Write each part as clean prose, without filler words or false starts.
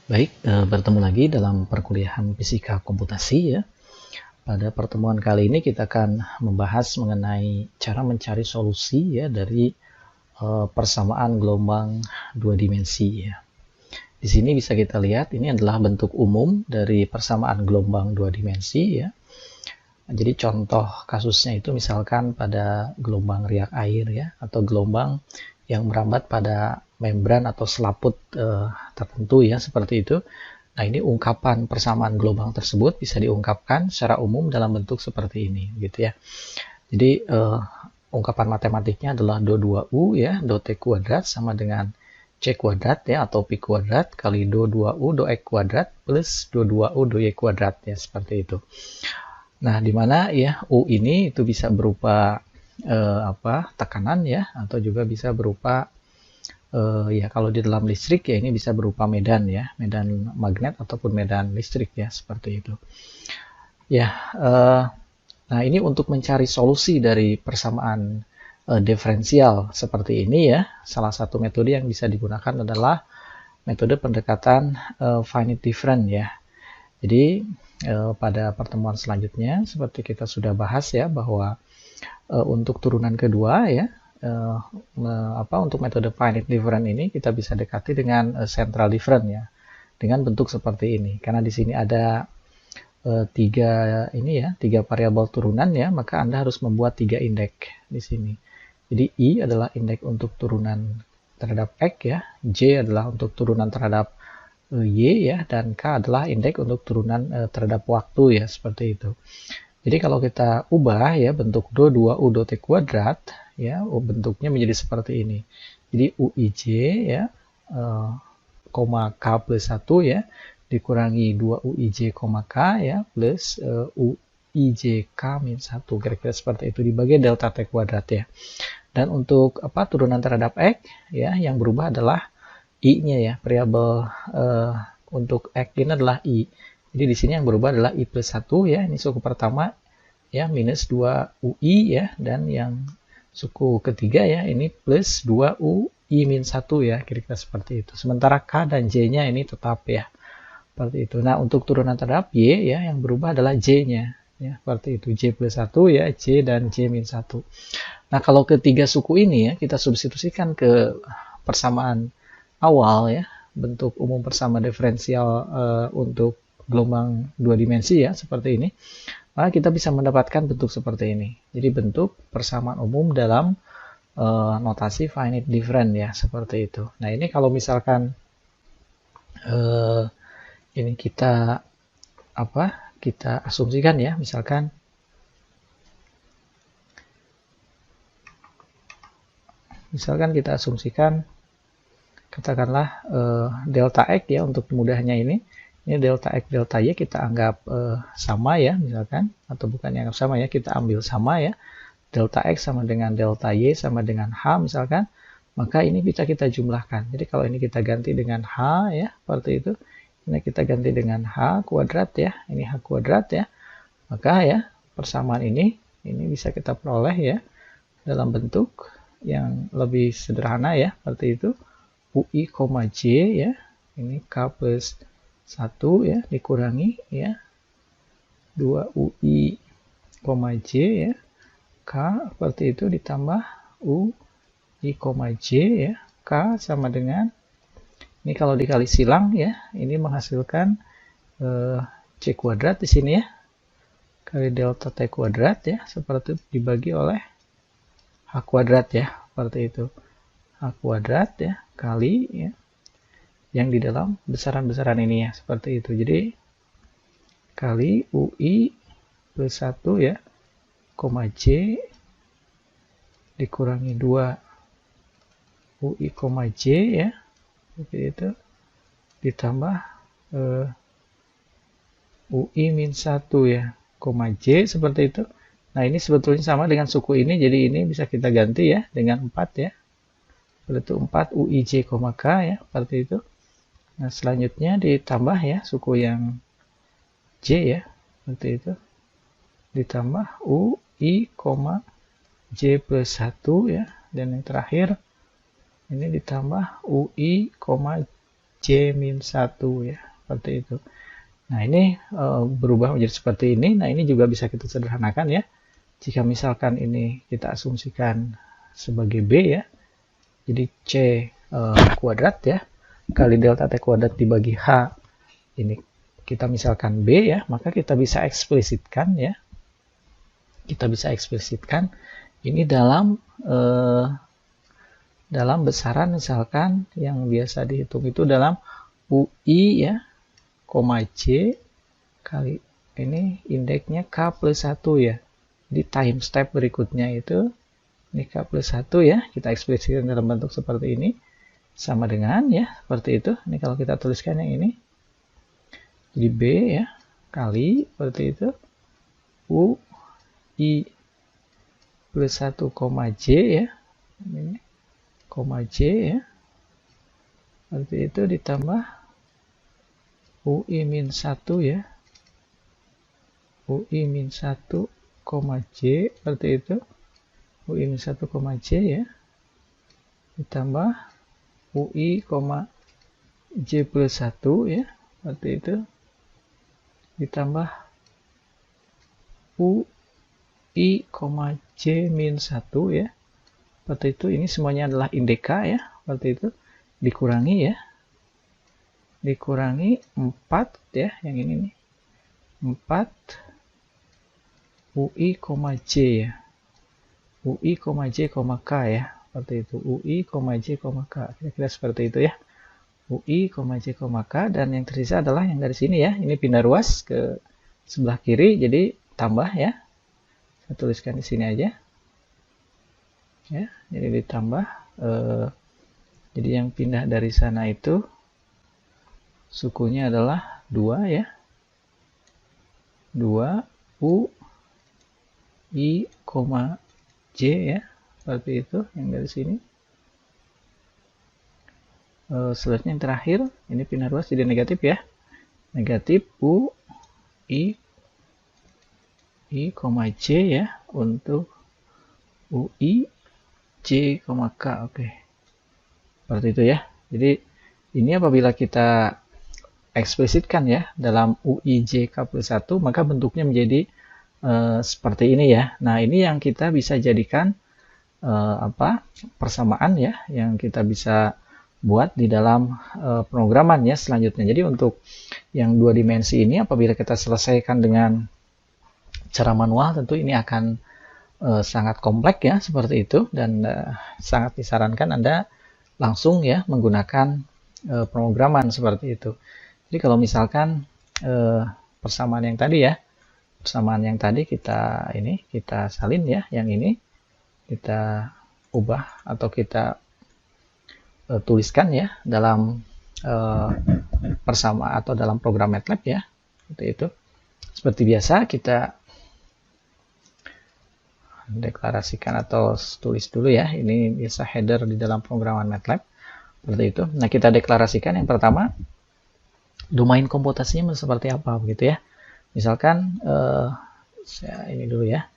Baik, bertemu lagi dalam perkuliahan fisika komputasi ya. Pada pertemuan kali ini kita akan membahas mengenai cara mencari solusi ya dari persamaan gelombang dua dimensi ya. Di sini bisa kita lihat ini adalah bentuk umum dari persamaan gelombang dua dimensi ya. Jadi contoh kasusnya itu misalkan pada gelombang riak air ya, atau gelombang yang merambat pada membran atau selaput tertentu ya, seperti itu. Nah, ini ungkapan persamaan gelombang tersebut bisa diungkapkan secara umum dalam bentuk seperti ini gitu ya. Jadi ungkapan matematiknya adalah do 2u ya, do t kuadrat sama dengan c kuadrat ya, atau pi kuadrat kali do 2u do x kuadrat plus do 2u do y kuadrat ya, seperti itu. Nah, di mana ya U ini itu bisa berupa tekanan ya, atau juga bisa berupa ya kalau di dalam listrik ya ini bisa berupa medan ya, medan magnet ataupun medan listrik ya, seperti itu. Ya, nah ini untuk mencari solusi dari persamaan diferensial seperti ini ya, salah satu metode yang bisa digunakan adalah metode pendekatan finite difference ya. Jadi pada pertemuan selanjutnya seperti kita sudah bahas ya, bahwa untuk turunan kedua ya, untuk metode finite difference ini kita bisa dekati dengan central difference ya, dengan bentuk seperti ini. Karena di sini ada tiga variabel turunan ya, maka Anda harus membuat 3 indeks di sini. Jadi I adalah indeks untuk turunan terhadap X ya, J adalah untuk turunan terhadap Y ya, dan K adalah indeks untuk turunan terhadap waktu ya, seperti itu. Jadi kalau kita ubah ya bentuk do 2u do t kuadrat ya, bentuknya menjadi seperti ini. Jadi UIJ ya, K plus 1 ya, dikurangi 2UIJ, K ya, plus UIJK min 1, kira-kira seperti itu, dibagi delta T kuadrat ya. Dan untuk turunan terhadap X ya, yang berubah adalah I-nya ya, variabel untuk X ini adalah I. Jadi di sini yang berubah adalah I plus 1 ya, ini suku pertama ya, minus 2UI ya, dan yang suku ketiga ya, ini plus 2UI min 1 ya, kira-kira seperti itu. Sementara K dan J-nya ini tetap ya, seperti itu. Nah, untuk turunan terhadap Y ya, yang berubah adalah J-nya ya, seperti itu. J plus 1 ya, J dan J min 1. Nah, kalau ketiga suku ini ya, kita substitusikan ke persamaan awal ya, bentuk umum persamaan diferensial untuk gelombang dua dimensi ya, seperti ini, maka kita bisa mendapatkan bentuk seperti ini. Jadi bentuk persamaan umum dalam notasi finite difference ya, seperti itu. Nah, ini kalau misalkan ini kita asumsikan ya, misalkan kita asumsikan katakanlah delta X ya, untuk mudahnya ini delta X delta Y kita anggap sama ya, misalkan, atau bukan yang sama ya, kita ambil sama ya, delta X sama dengan delta Y sama dengan H misalkan, maka ini bisa kita jumlahkan. Jadi kalau ini kita ganti dengan H ya, seperti itu, ini kita ganti dengan H kuadrat ya, ini H kuadrat ya, maka ya persamaan ini bisa kita peroleh ya dalam bentuk yang lebih sederhana ya, seperti itu. UI, J ya, ini K plus 1 ya, dikurangi ya 2UI, J ya, K seperti itu, ditambah UI, J ya, K sama dengan, ini kalau dikali silang ya, ini menghasilkan C kuadrat di sini ya, kali delta T kuadrat ya, seperti itu, dibagi oleh H kuadrat ya, seperti itu. H kuadrat ya, kali ya, yang di dalam besaran-besaran ini ya, seperti itu. Jadi kali UI plus 1 ya, J dikurangi 2 UI, J ya, seperti itu, ditambah UI min 1 ya, J seperti itu. Nah, ini sebetulnya sama dengan suku ini, jadi ini bisa kita ganti ya dengan 4 ya, seperti itu, 4 UIJ, K ya, seperti itu. Nah, selanjutnya ditambah ya suku yang J ya, seperti itu, ditambah UI, J plus 1 ya, dan yang terakhir ini ditambah UI, J-1 ya, seperti itu. Nah, ini berubah menjadi seperti ini. Nah, ini juga bisa kita sederhanakan ya. Jika misalkan ini kita asumsikan sebagai B ya, jadi C kuadrat ya, kali delta T kuadrat dibagi H, ini kita misalkan B ya, maka kita bisa eksplisitkan ya. Kita bisa eksplisitkan ini dalam besaran misalkan yang biasa dihitung itu dalam UI ya, J kali ini indeksnya K plus 1 ya. Di time step berikutnya itu ini K plus 1 ya, kita eksplisitkan dalam bentuk seperti ini, sama dengan ya, seperti itu. Ini kalau kita tuliskan yang ini, jadi B ya, kali, seperti itu, UI plus 1, J ya, ini, J ya, seperti itu, ditambah UI min 1 ya, UI min 1, J, seperti itu, UI min 1, J ya, ditambah UI, J plus 1 ya, seperti itu, ditambah UI, J min 1 ya, seperti itu. Ini semuanya adalah indeks K ya, seperti itu, dikurangi ya, dikurangi 4 ya, yang ini nih, 4 UI, J ya, UI, J, K ya, seperti itu, UI, J, K, kira-kira seperti itu ya, UI, J, K, dan yang tersisa adalah yang dari sini ya, ini pindah ruas ke sebelah kiri, jadi tambah ya, saya tuliskan di sini aja ya, jadi ditambah, jadi yang pindah dari sana itu sukunya adalah 2 ya, 2 U I, J ya, seperti itu yang dari sini. Selanjutnya yang terakhir, ini pindah ruas jadi negatif ya, negatif U I, J ya, untuk UI, J, K, oke. Seperti itu ya. Jadi ini apabila kita eksplisitkan ya dalam UI, J, K plus 1, maka bentuknya menjadi seperti ini ya. Nah, ini yang kita bisa jadikan persamaan ya, yang kita bisa buat di dalam pemrograman ya selanjutnya. Jadi untuk yang 2 dimensi ini apabila kita selesaikan dengan cara manual, tentu ini akan sangat kompleks ya, seperti itu, dan sangat disarankan Anda langsung ya menggunakan pemrograman seperti itu. Jadi kalau misalkan persamaan yang tadi ya, persamaan yang tadi kita salin ya, yang ini kita ubah atau kita tuliskan ya dalam persamaan atau dalam program MATLAB ya, seperti itu. Seperti biasa kita deklarasikan atau tulis dulu ya, ini biasa header di dalam pemrograman MATLAB, seperti itu. Nah, kita deklarasikan yang pertama domain komputasinya seperti apa begitu ya. Misalkan saya ini dulu ya,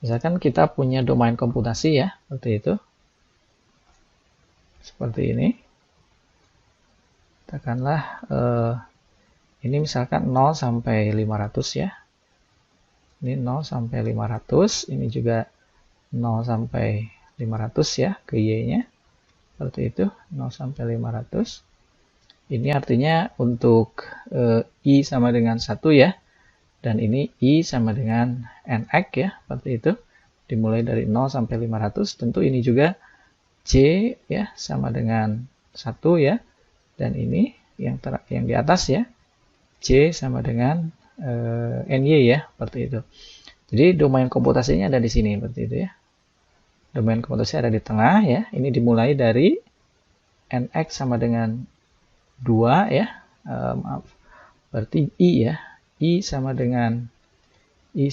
misalkan kita punya domain komputasi ya, seperti itu, seperti ini. Katakanlah ini misalkan 0 sampai 500 ya, ini 0 sampai 500, ini juga 0 sampai 500 ya ke Y-nya, seperti itu, 0 sampai 500. Ini artinya untuk I sama dengan 1 ya, dan ini I sama dengan NX ya, seperti itu, dimulai dari 0 sampai 500. Tentu ini juga J ya sama dengan 1 ya, dan ini yang di atas ya, J sama dengan NY ya, seperti itu. Jadi domain komputasinya ada di sini, seperti itu ya. Domain komputasi ada di tengah ya. Ini dimulai dari NX sama dengan 2 ya, maaf, berarti I ya, I sama dengan 2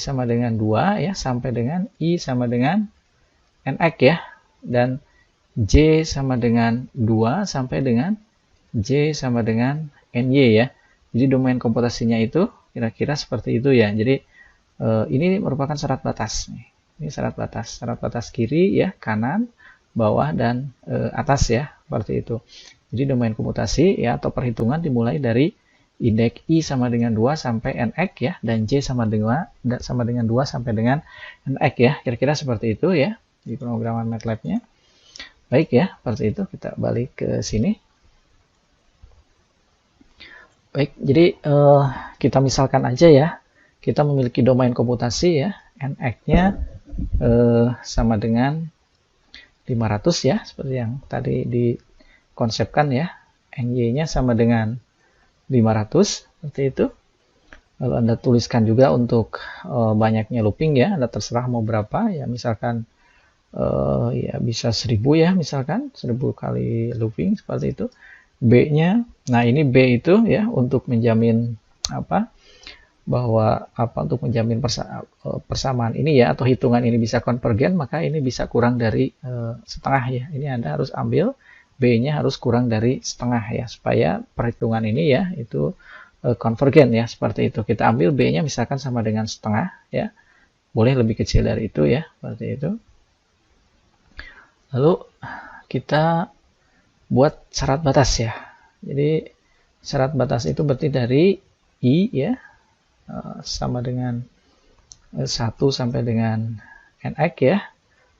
ya, sampai dengan I sama dengan NX ya, dan J sama dengan 2 sampai dengan J sama dengan NY ya. Jadi domain komputasinya itu kira-kira seperti itu ya. Jadi ini merupakan syarat batas. Ini syarat batas kiri ya, kanan, bawah, dan atas ya, seperti itu. Jadi domain komutasi ya atau perhitungan dimulai dari indeks I sama dengan 2 sampai NX ya, dan J sama dengan 2 sampai dengan NX ya. Kira-kira seperti itu ya di pemrograman MATLAB-nya. Baik ya, seperti itu. Kita balik ke sini. Baik, jadi kita misalkan aja ya, kita memiliki domain komutasi ya, NX-nya sama dengan 500 ya, seperti yang tadi dikonsepkan ya. NY-nya sama dengan 500, seperti itu. Lalu Anda tuliskan juga untuk banyaknya looping ya, Anda terserah mau berapa ya, misalkan ya bisa 1000 ya, misalkan 1000 kali looping seperti itu. B-nya, nah ini B itu ya untuk menjamin apa? Bahwa untuk menjamin persamaan ini ya atau hitungan ini bisa konvergen, maka ini bisa kurang dari setengah ya. Ini Anda harus ambil B-nya harus kurang dari setengah ya, supaya perhitungan ini ya itu konvergen ya, seperti itu. Kita ambil B-nya misalkan sama dengan setengah ya, boleh lebih kecil dari itu ya, seperti itu. Lalu kita buat syarat batas ya. Jadi syarat batas itu berarti dari I ya sama dengan 1 sampai dengan NX ya,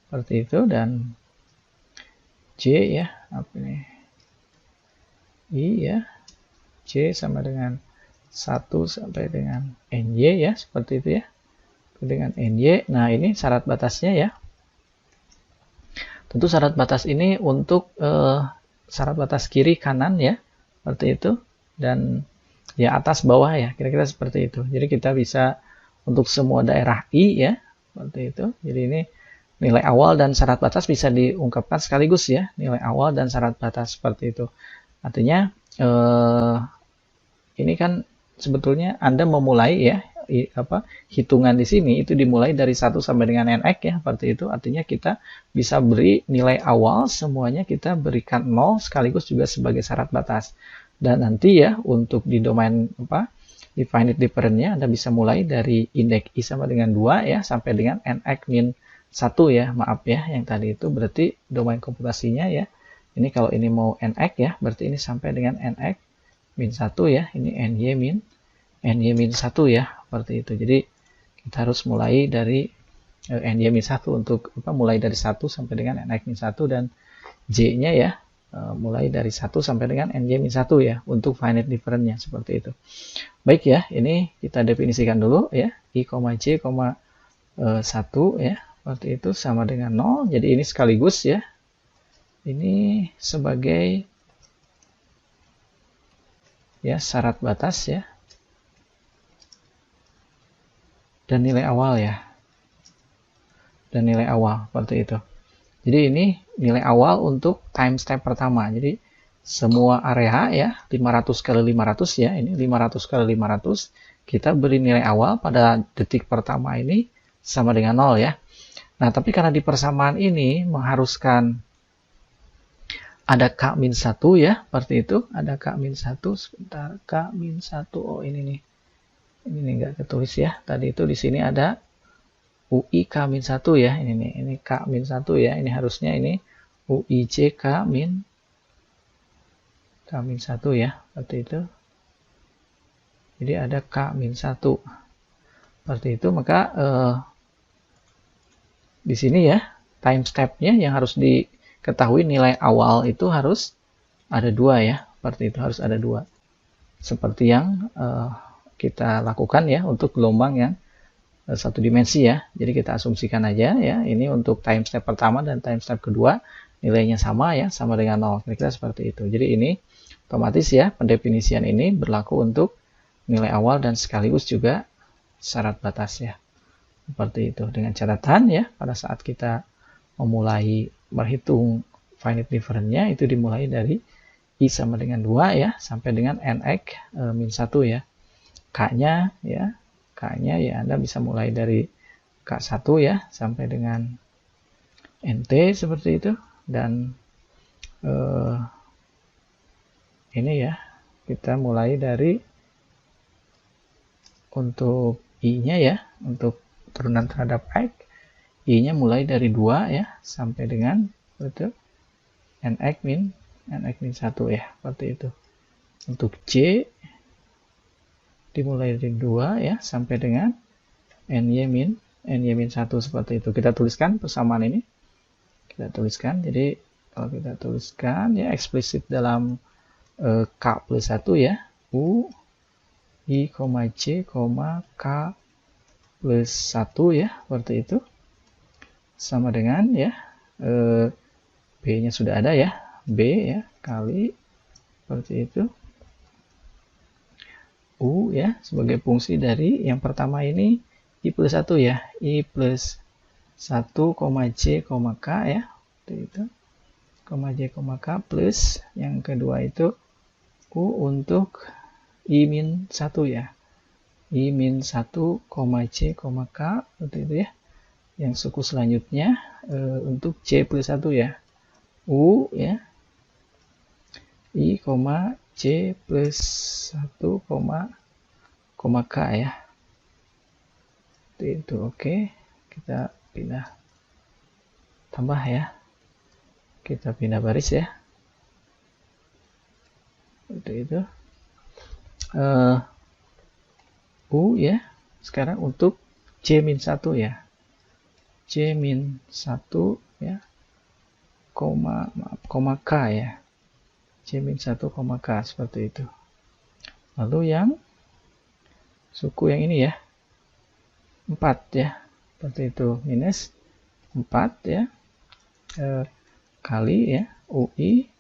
seperti itu, dan J ya, apa ini, I ya, J sama dengan 1 sampai dengan NY ya, seperti itu ya, dengan NY. Nah ini syarat batasnya ya. Tentu syarat batas ini untuk syarat batas kiri kanan ya, seperti itu, dan ya atas bawah ya, kira-kira seperti itu. Jadi kita bisa untuk semua daerah I ya, seperti itu. Jadi ini nilai awal dan syarat batas bisa diungkapkan sekaligus ya, nilai awal dan syarat batas seperti itu. Artinya ini kan sebetulnya Anda memulai ya hitungan di sini itu dimulai dari 1 sampai dengan NX ya, seperti itu. Artinya kita bisa beri nilai awal semuanya kita berikan 0 sekaligus juga sebagai syarat batas. Dan nanti ya untuk di domain di finite difference-nya Anda bisa mulai dari indeks I sama dengan 2 ya sampai dengan NX min 1 ya, maaf ya, yang tadi itu berarti domain komputasinya ya. Ini kalau ini mau NX ya, berarti ini sampai dengan NX min 1 ya, ini NY min 1 ya, seperti itu. Jadi kita harus mulai dari NY min 1 untuk mulai dari 1 sampai dengan NX min 1, dan J-nya ya mulai dari 1 sampai dengan NY min 1 ya untuk finite difference-nya, seperti itu. Baik ya, ini kita definisikan dulu ya, I, J, 1 ya, seperti itu sama dengan 0. Jadi ini sekaligus ya, ini sebagai ya syarat batas ya, dan nilai awal ya, dan nilai awal seperti itu. Jadi ini nilai awal untuk time step pertama. Jadi semua area ya 500 kali 500 ya, ini 500 kali 500 kita beri nilai awal pada detik pertama ini sama dengan 0 ya. Nah tapi karena di persamaan ini mengharuskan ada K-1 ya, seperti itu. Ada K-1, sebentar, K-1, oh ini nih. Ini nih nggak ketulis ya. Tadi itu di sini ada UI K-1 ya. Ini nih, ini K-1 ya. Ini harusnya ini UIJ K-1 ya, seperti itu. Jadi ada K-1 seperti itu. Maka di sini ya time step-nya yang harus diketahui nilai awal itu harus ada 2 ya, seperti itu, harus ada 2. Seperti yang kita lakukan ya untuk gelombang yang satu dimensi ya. Jadi kita asumsikan aja ya, ini untuk time step pertama dan time step kedua nilainya sama ya, sama dengan 0. Kira-kira seperti itu. Jadi ini otomatis ya pendefinisian ini berlaku untuk nilai awal dan sekaligus juga syarat batas ya. Seperti itu, dengan catatan ya pada saat kita memulai berhitung finite difference-nya itu dimulai dari I sama dengan 2 ya sampai dengan NX min 1 ya. K-nya ya, Anda bisa mulai dari K1 ya sampai dengan NT seperti itu, dan ini ya kita mulai dari untuk I-nya ya, untuk turunan terhadap X, I-nya mulai dari 2 ya sampai dengan betul NX min nx-1 ya, seperti itu. Untuk J dimulai dari 2 ya sampai dengan ny-1 seperti itu. Kita tuliskan persamaan ini. Kita tuliskan. Jadi kalau kita tuliskan ya eksplisit dalam K plus 1 ya. U I, J, K plus 1 ya. Seperti itu. Sama dengan ya. B-nya sudah ada ya. B ya. Kali. Seperti itu. U ya sebagai fungsi dari yang pertama ini I plus 1 ya, I plus 1, J, K ya, itu, J, K plus yang kedua itu U untuk I min 1 ya, I min 1, J, K, seperti itu ya. Yang suku selanjutnya untuk J plus 1 ya, U ya, I, J plus 1, K ya. Itu oke. Kita pindah tambah ya. Kita pindah baris ya. Itu. U ya. Sekarang untuk J min 1 ya. J min 1 ya. K ya. J min 1, K seperti itu. Lalu yang suku yang ini ya. 4 ya. Seperti itu. Minus 4 ya. Kali ya. UI.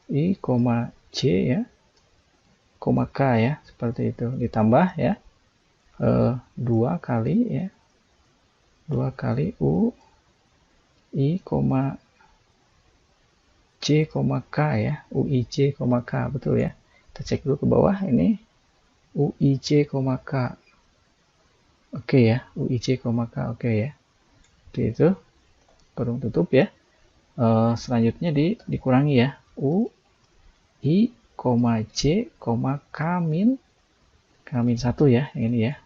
I, J ya. K ya. Seperti itu. Ditambah ya. 2 kali ya. 2 kali U. I, J, K ya. UIJ, K. Betul ya. Kita cek dulu ke bawah. Ini UIJ, K. Oke ya. UIJ, K. Oke ya. Itu. Kurung tutup ya. Selanjutnya dikurangi ya. U, I, J, K min 1 ya. Ini ya.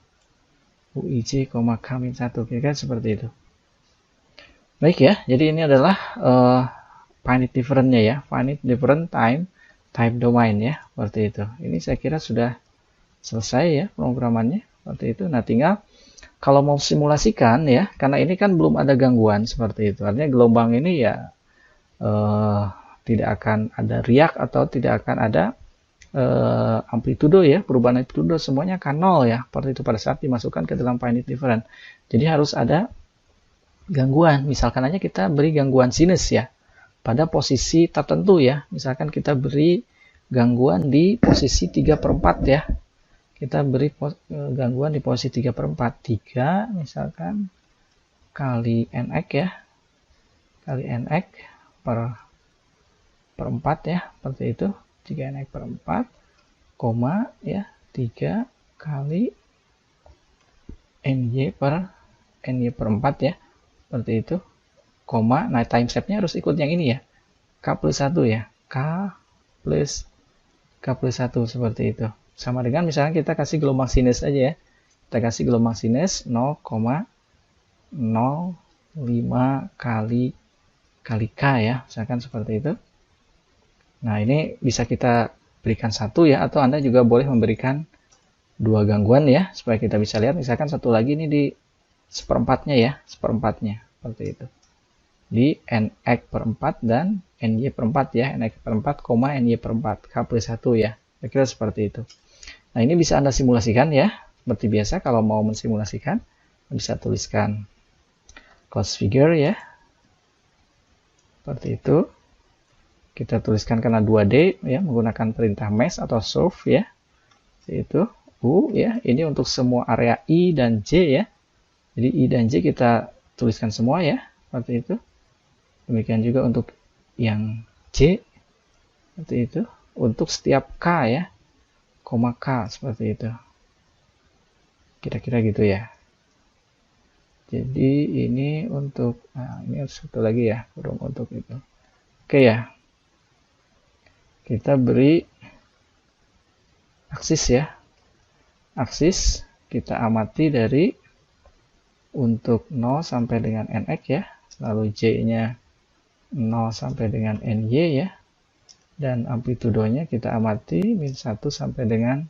UIJ, K min 1. Kira-kira seperti itu. Baik ya. Jadi ini adalah finite different-nya ya, finite different time domain ya, seperti itu. Ini saya kira sudah selesai ya pemrogramannya, seperti itu. Nah, tinggal kalau mau simulasikan ya, karena ini kan belum ada gangguan seperti itu. Artinya gelombang ini ya tidak akan ada riak atau tidak akan ada amplitudo ya, perubahan amplitudo semuanya akan 0 ya, seperti itu pada saat dimasukkan ke dalam finite different. Jadi harus ada gangguan. Misalkan aja kita beri gangguan sinus ya. Pada posisi tertentu ya, misalkan kita beri gangguan di posisi 3/4 ya, kita beri gangguan di posisi 3/4, 3 misalkan kali nx ya, kali nx per 4 ya, seperti itu, 3 nx per 4, koma ya, 3 kali ny per 4 ya, seperti itu. Koma, nah time step-nya harus ikut yang ini ya. K plus 1 ya. K plus 1 seperti itu. Sama dengan misalnya kita kasih gelombang sinus aja ya. Kita kasih gelombang sinus 0,05 kali K ya. Misalkan seperti itu. Nah ini bisa kita berikan 1 ya. Atau Anda juga boleh memberikan 2 gangguan ya. Supaya kita bisa lihat. Misalkan satu lagi ini di seperempatnya ya. Seperempatnya. Seperti itu. Di nx per 4 dan ny per 4 ya, nx per 4, ny per 4, k plus 1 ya, kira-kira seperti itu. Nah ini bisa Anda simulasikan ya, seperti biasa kalau mau mensimulasikan, bisa tuliskan close figure ya, seperti itu. Kita tuliskan karena 2D ya, menggunakan perintah mesh atau solve ya, itu U ya, ini untuk semua area I dan J ya, jadi I dan J kita tuliskan semua ya, seperti itu. Demikian juga untuk yang J, seperti itu. Untuk setiap K ya, koma K, seperti itu. Kira-kira gitu ya. Jadi ini untuk, nah ini satu lagi ya, kurung untuk itu. Oke ya. Kita beri aksis ya. Aksis kita amati dari untuk 0 sampai dengan nx ya. Lalu J-nya 0 sampai dengan NY ya. Dan amplitudonya kita amati min 1 sampai dengan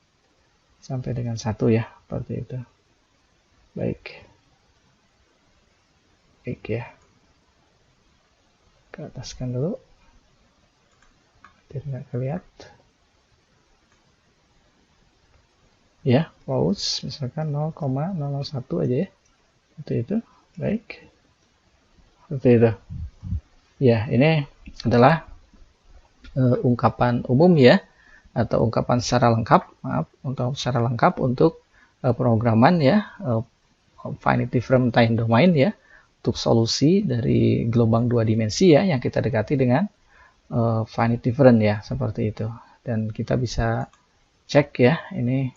1 ya, seperti itu. Baik. Baik ya. Ke ataskan dulu. Tidak kelihatan. Ya, pause misalkan 0,001 aja ya. Seperti itu. Baik. Seperti itu. Ya, ini adalah ungkapan umum ya, atau ungkapan secara lengkap, untuk pemrograman ya, finite different time domain ya, untuk solusi dari gelombang 2 dimensi ya, yang kita dekati dengan finite different ya, seperti itu. Dan kita bisa cek ya, ini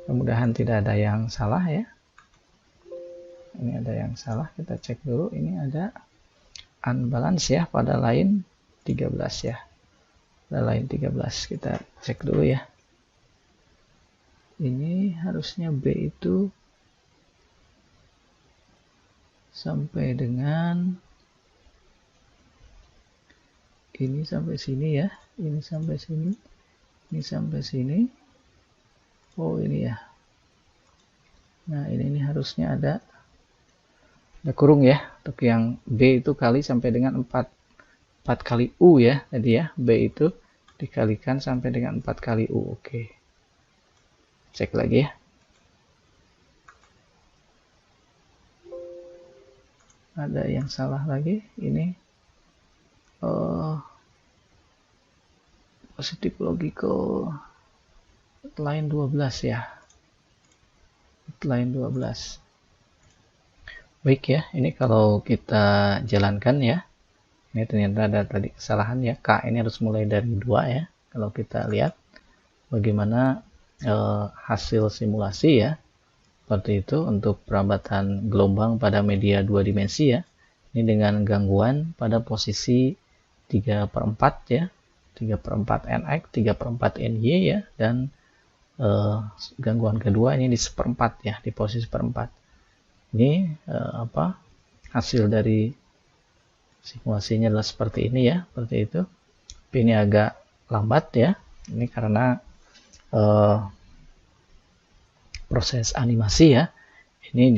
mudah-mudahan tidak ada yang salah ya. Ini ada yang salah, kita cek dulu. Ini ada unbalance ya pada line 13 ya. Pada line 13 kita cek dulu ya. Ini harusnya B itu sampai dengan ini sampai sini ya. Ini sampai sini. Ini sampai sini. Oh, ini ya. Nah, ini harusnya ada kurung ya, untuk yang B itu kali sampai dengan 4 kali U ya, tadi ya, B itu dikalikan sampai dengan 4 kali U. Oke. Cek lagi ya. Ada yang salah lagi, ini positive logical line 12 ya. Line 12. Baik ya, ini kalau kita jalankan ya, ini ternyata ada tadi kesalahan ya, K ini harus mulai dari 2 ya. Kalau kita lihat bagaimana hasil simulasi ya, seperti itu untuk perambatan gelombang pada media 2 dimensi ya. Ini dengan gangguan pada posisi 3/4 ya, 3/4 NX, 3/4 NY ya, dan gangguan kedua ini di 1/4 ya, di posisi 1/4. Ini hasil dari simulasinya adalah seperti ini ya, seperti itu. Tapi ini agak lambat ya, ini karena proses animasi ya, ini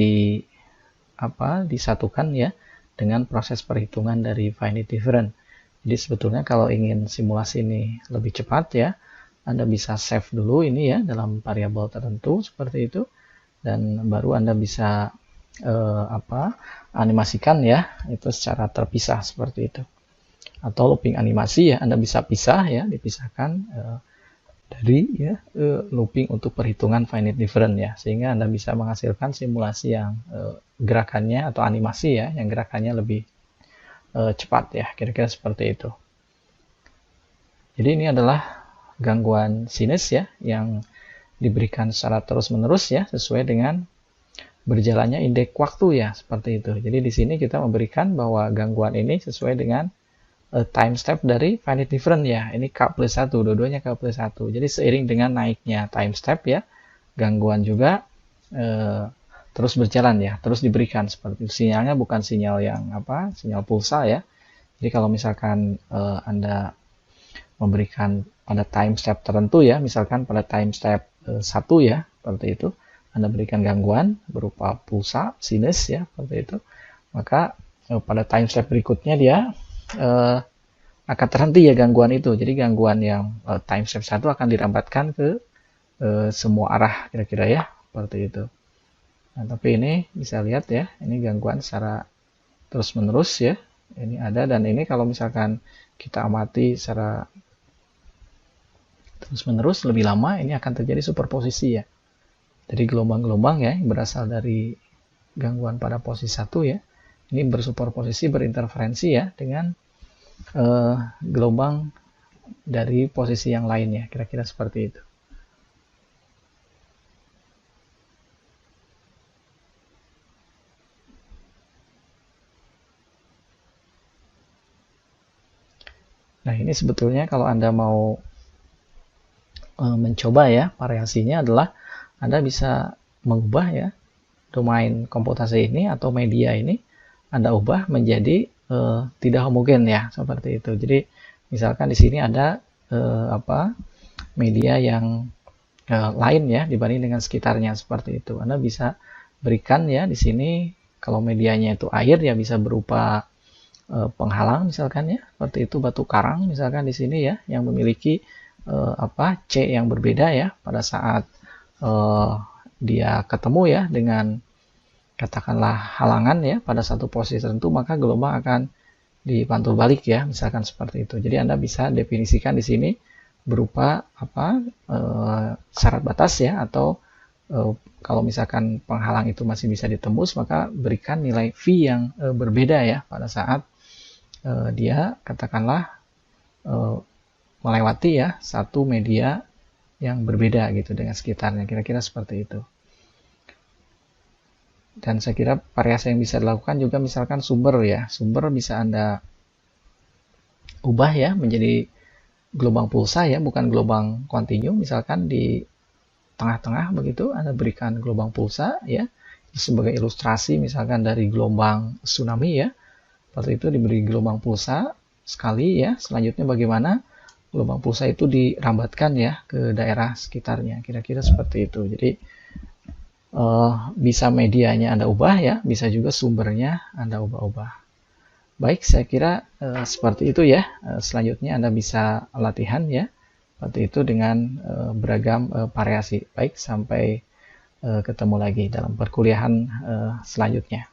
disatukan ya dengan proses perhitungan dari finite different. Jadi sebetulnya kalau ingin simulasi ini lebih cepat ya, Anda bisa save dulu ini ya dalam variabel tertentu seperti itu, dan baru Anda bisa animasikan ya itu secara terpisah seperti itu. Atau looping animasi ya, Anda bisa pisah ya, dipisahkan dari ya looping untuk perhitungan finite different ya, sehingga Anda bisa menghasilkan simulasi yang gerakannya atau animasi ya yang gerakannya lebih cepat ya, kira-kira seperti itu. Jadi ini adalah gangguan sinus ya yang diberikan secara terus-menerus ya, sesuai dengan berjalannya indeks waktu ya, seperti itu. Jadi di sini kita memberikan bahwa gangguan ini sesuai dengan time step dari finite different ya. Ini K+1, dua-duanya K+1. Jadi seiring dengan naiknya time step ya, gangguan juga terus berjalan ya, terus diberikan seperti itu. Sinyalnya bukan sinyal yang sinyal pulsa ya. Jadi kalau misalkan Anda memberikan pada time step tertentu ya, misalkan pada time step 1 ya, seperti itu, Anda berikan gangguan berupa pulsa, sinus ya, seperti itu, maka pada time step berikutnya dia akan terhenti ya gangguan itu. Jadi gangguan yang time step 1 akan dirambatkan ke semua arah kira-kira ya, seperti itu. Nah, tapi ini bisa lihat ya, ini gangguan secara terus-menerus ya, ini ada, dan ini kalau misalkan kita amati secara terus-menerus lebih lama, ini akan terjadi superposisi ya. Jadi gelombang-gelombang ya yang berasal dari gangguan pada posisi 1 ya, ini bersuperposisi, berinterferensi ya dengan gelombang dari posisi yang lain ya, kira-kira seperti itu. Nah, ini sebetulnya kalau Anda mau mencoba ya, variasinya adalah Anda bisa mengubah ya domain komputasi ini atau media ini, Anda ubah menjadi tidak homogen ya, seperti itu. Jadi misalkan di sini ada media yang lain ya dibanding dengan sekitarnya, seperti itu. Anda bisa berikan ya di sini, kalau medianya itu air ya bisa berupa penghalang misalkan ya, seperti itu, batu karang misalkan di sini ya, yang memiliki C yang berbeda ya pada saat dia ketemu ya dengan katakanlah halangan ya pada satu posisi tertentu, maka gelombang akan dipantul balik ya, misalkan seperti itu. Jadi Anda bisa definisikan di sini berupa syarat batas ya, atau kalau misalkan penghalang itu masih bisa ditembus, maka berikan nilai V yang berbeda ya pada saat dia katakanlah melewati ya satu media yang berbeda gitu dengan sekitarnya, kira-kira seperti itu. Dan saya kira variasi yang bisa dilakukan juga misalkan sumber ya, sumber bisa Anda ubah ya menjadi gelombang pulsa ya, bukan gelombang kontinu. Misalkan di tengah-tengah begitu Anda berikan gelombang pulsa ya, sebagai ilustrasi misalkan dari gelombang tsunami ya, seperti itu diberi gelombang pulsa sekali ya. Selanjutnya bagaimana gelombang pulsa itu dirambatkan ya ke daerah sekitarnya, kira-kira seperti itu. Jadi bisa medianya Anda ubah ya, bisa juga sumbernya Anda ubah-ubah. Baik, saya kira seperti itu ya. Selanjutnya Anda bisa latihan ya, seperti itu dengan beragam variasi. Baik, sampai ketemu lagi dalam perkuliahan selanjutnya.